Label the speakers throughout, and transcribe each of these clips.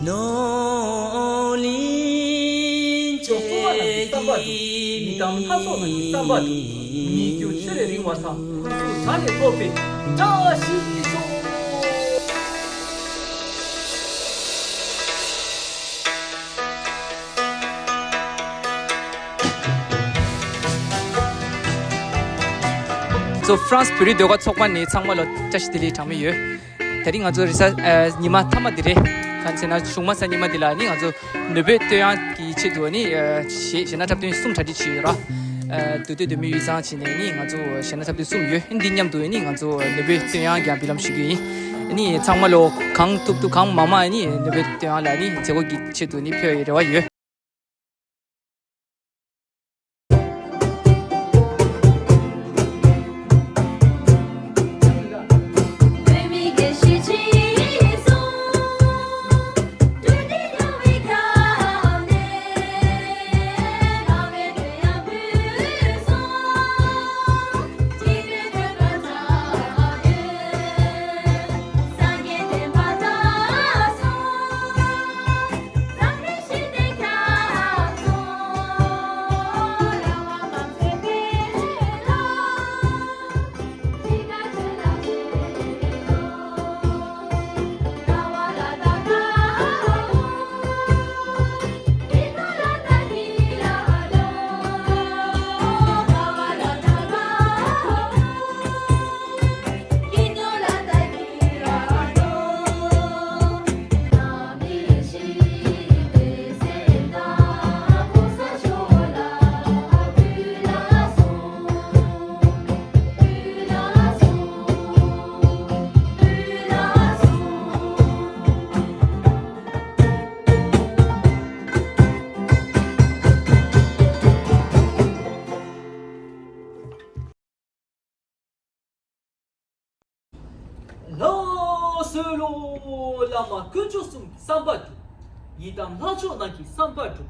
Speaker 1: 노린 제기
Speaker 2: 이담 하소는 쌈바도 미교 칠레링 와타 자네 토피 자시소 So France puri doga chokwan ni changma lo chashdili thami ye tari nga zo risa nima thama dire khansena chungma sa nima dilani nga zo nebe tyan ki chedoni shena taptin sum thadi chira de 2008 chine ni nga zo shena taptin sum ye indinyam do ni nga zo nebe tyan gya bilam shigi ni changma lo kang tup tu kang mama ni nebe tyan la ni jego gi chedoni pyo ire wa ye 라슬로 라마 근초숨 삼바주 이담 라초 남기 삼바주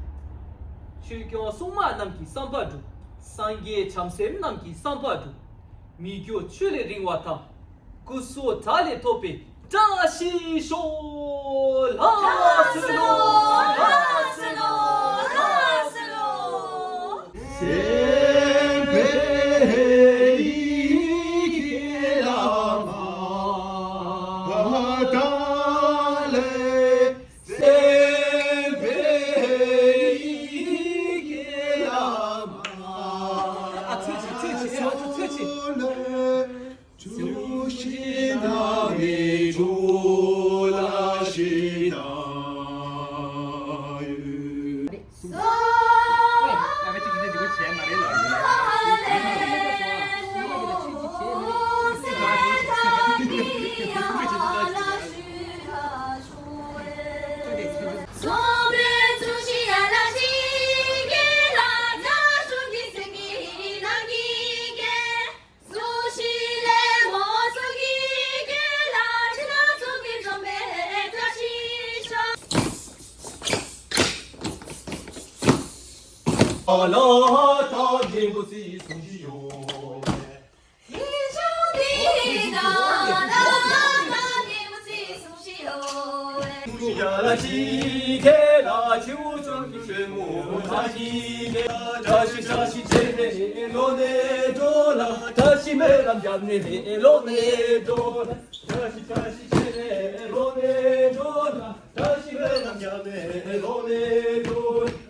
Speaker 2: 실교 송마 남기 삼바주 상계 참셈 남기 삼바주 미교 출레링 와타 구수 달레 토페 자시쇼 라슬로 아라타제무시 송지요
Speaker 3: 이쇼디나 나타제무시 송시요
Speaker 2: 야라시게라 지우정기세모 다시게 다시 제네 로네 돌아 다시 메람 잡네 로네 돌아 다시 제네 로네 돌아 다시 메람 잡네 로네 돌아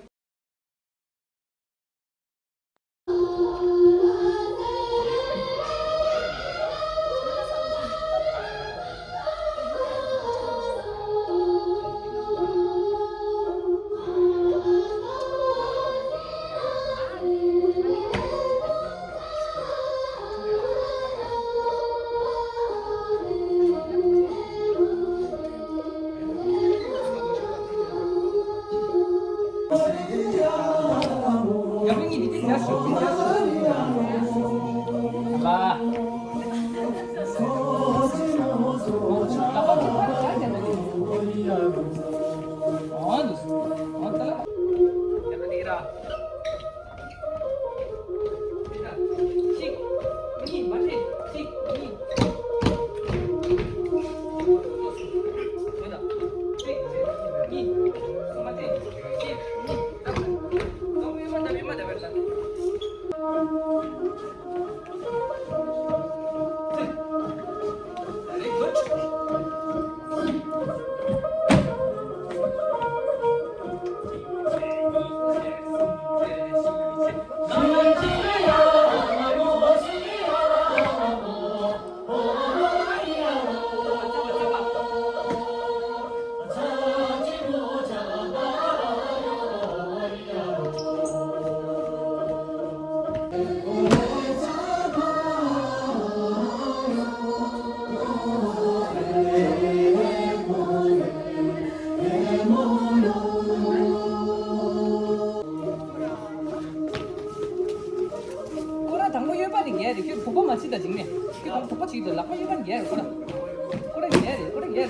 Speaker 2: 거랑 얘 거랑 얘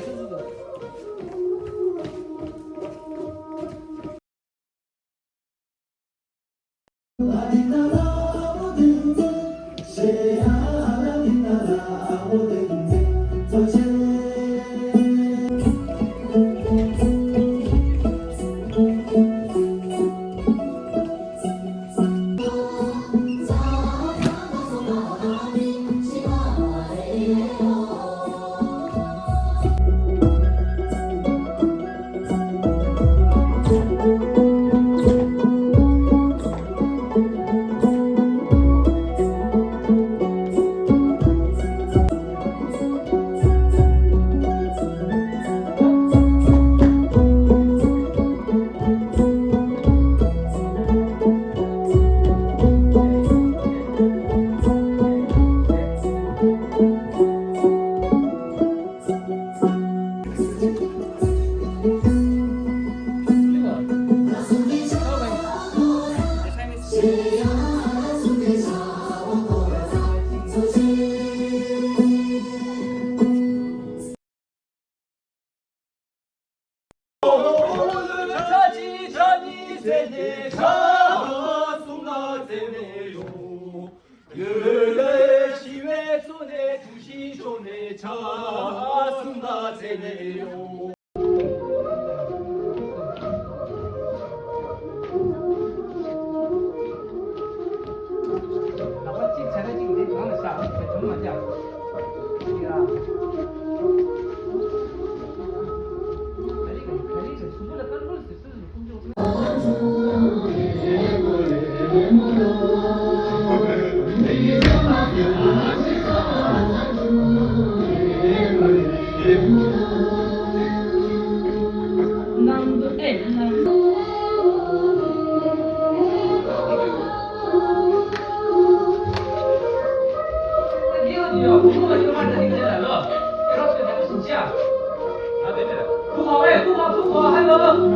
Speaker 2: Hello.